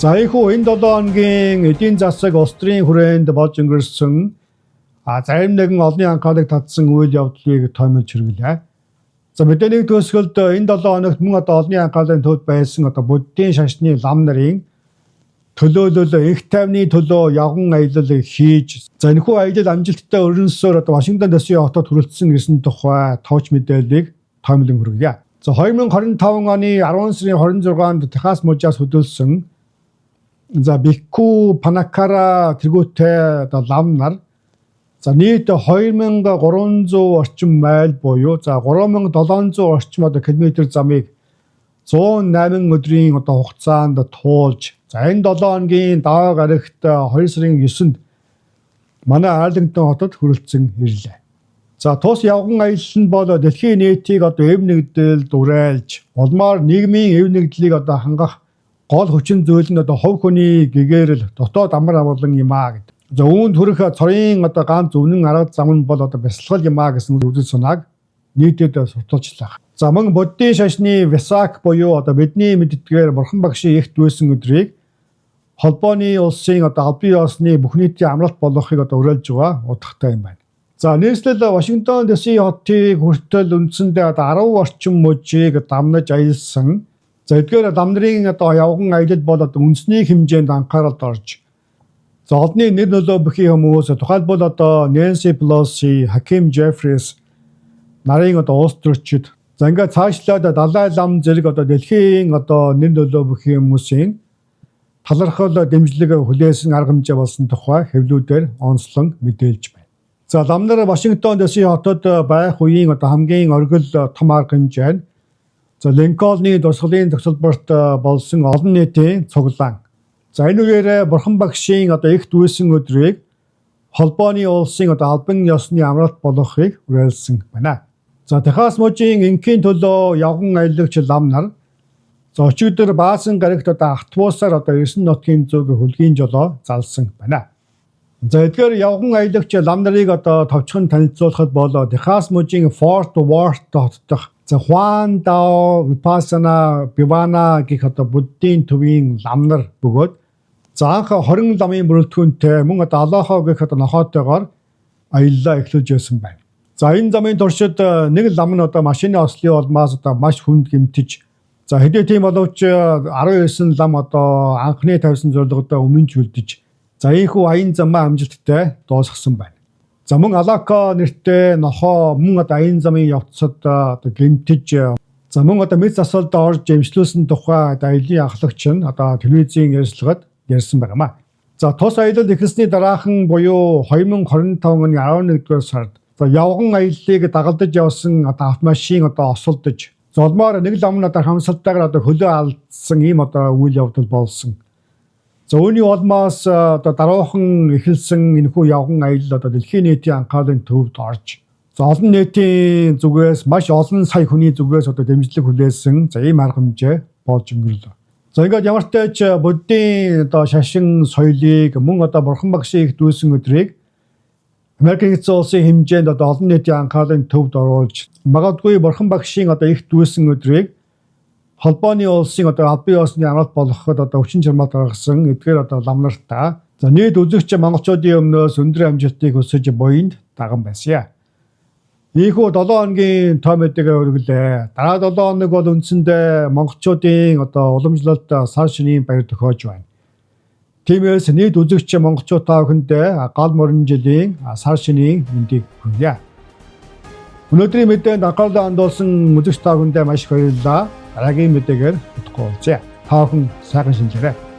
За ийхүү энэ 7 хоногийн эдийн засаг улс төрийн хүрээнд болж өнгөрсөн зарим нэгэн олонний анхаарлыг татсан үйл явдлыг тоомлж хэрэглээ. За мэдээний төгсгөлд энэ 7 хоногт мөн олонний анхаарлын төвд байсан буддийн шашны лам нарын төлөөлөл их тайвны төлөө явган аялал хийж энэхүү аялал амжилттай өрнөсөөр Вашингтон дэсийн хотод хүрэлцсэн гэсэн тухай товч мэдээллийг тоомлон хүргье. За 2025 оны 10 сарын 26-нд Техас мужаас хөдөлсөн Бикку Панакара тэргүүтээ лам нар нийт 2300 орчим майл буюу 3700 орчим километр замыг 108 өдрийн хугацаанд туулж энэ 7 хоногийн даваа гарагт 2 сарын 9-нд манай Арлингтон хотод хүрэлцэн ирлээ. За тус явган аялал нь бол дэлхийн нийтийг эв нэгдэлд уриалж улмаар нийгмийн эв нэгдлийг хангах гол хүчин зүйл нь хувь хүний гэгээрэл дотоод амар амгалан юм гэдэг. За үүнд хүрэх цорын ганц үнэн арга зам нь бол бясалгал юм гэсэн үзэл санааг нийтэд сурталчлаа. За мөн буддийн шашны Весак буюу бидний мэддгээр бурхан багшийн их дүүсэн өдрийг холбооны улсын албан ёсны бүх нийтийн амралт болгохыг уриалж байгаа утгатай юм байна. За нийслэл Вашингтон дэсийн хотыг хүртэл үндсэндээ 10 орчим мужийг дамнаж аялсан. За эдгээр лам нарын явган аялал бол үндэсний хэмжээнд анхааралд орж олонний нэр нөлөө бүхий хүмүүс тухайлбал Нэнси Пелоси, Хаким Жеффрис нарын улс төрчид ингээд цаашлаад Далай лам зэрэг дэлхийн нэр нөлөө бүхий хүмүүсийн талархал дэмжлэг хүлээсэн арга хэмжээ болсон тухай хэвлүүдээр онцлон мэдээлж байна. За лам нар Вашингтон дэсийн хотод байх үеийн хамгийн оргил том арга хэмжээ нь Линкольны дурсгалын төгсөлбөрт болсон олон нийтийн цуглаан. За энэ үеэр бурхан багшийн их дүүсэн өдрийг холбооны улсын албан ёсны амралт болгохыг уриалсан байна. За Техас мужийн инхийн төлөө явган аялагч лам нар өчигдөр баасан гарагт автобусаар 9 нутгийн зүг хөлгийн жолоо залсан байна. За эдгээр явган аялагч лам нарыг товчхон танилцуулахад бол Техас мужийн Форт Уорт хотдох Хуан Дао Випассана Бивана гэх буддийн төвийн лам нар бөгөөд анх 20 ламын бүрэлдэхүүнтэй мөн Алохо гэх нохоотойгоор аяллаа эхлүүлж байсан байна. За энэ замын туршид нэг лам нь машины ослын улмаас маш хүнд гэмтэж хэдий тийм боловч 19 лам анхны тавьсан зорилгодоо өмнөж үлдэж ийхүү аян замаа амжилттай дуусгасан байна. За мөн Алако нэртэй нохоо мөн аян замын явцад гэмтэж мөн мэд засалд орж эмчлүүлсэн тухай аялын ахлагч нь телевизийн ярилцлагад ярьсан байна. За тус аялал эхэлсний дараахан буюу 2025 оны 11-р сард явган аяллыг дагалдаж явсан автомашин осолдож золмоор нэг лам нь хамсалтайгаар хөлөө алдсан ийм үйл явдал болсон. За үүний улмаас даруухан эхэлсэн энэхүү явган аялал дэлхийн нийтийн анхаарлын төвд орж олон нийтийн зүгээс маш олон сая хүний зүгээс дэмжлэг хүлээсэн ийм арга хэмжээ болж өнгөрлөө. За ингээд ямар ч тач буддийн шашин соёлыг мөн бурхан багшийн их дүүсэн өдрийг Америкийн эзэн улсын хэмжээнд олон нийтийн анхаарлын төвд оруулж магадгүй бурхан багшийн их дүүсэн өдрийг холбооны улсын албан ёсны амралт болгоход хүчин чармайлт гаргасан эдгээр лам нартаа нийт үзэгч монголчуудын өмнөөс өндөр амжилтыг хүсэж буйнд даган байсан. Ийхүү 7 хоногийн той мэдээгээ өргөлээ. Дараа 7 хоног бол үндсэндээ монголчуудын уламжлалт сар шинийн баяр төхөөж байна. Тиймээс нийт үзэгч монголчууд та бүхэндээ гал морин жилийн сар шинийн мэндийг хүргье. Өнөөдрийн мэдээнд анхаарлаа хандуулсан үзэгч та бүхэндээ маш их баярлалаа. Дараагийн мэдээгээр утгагүй уулзъя. Та бүхэн сайхан шинжээрэй.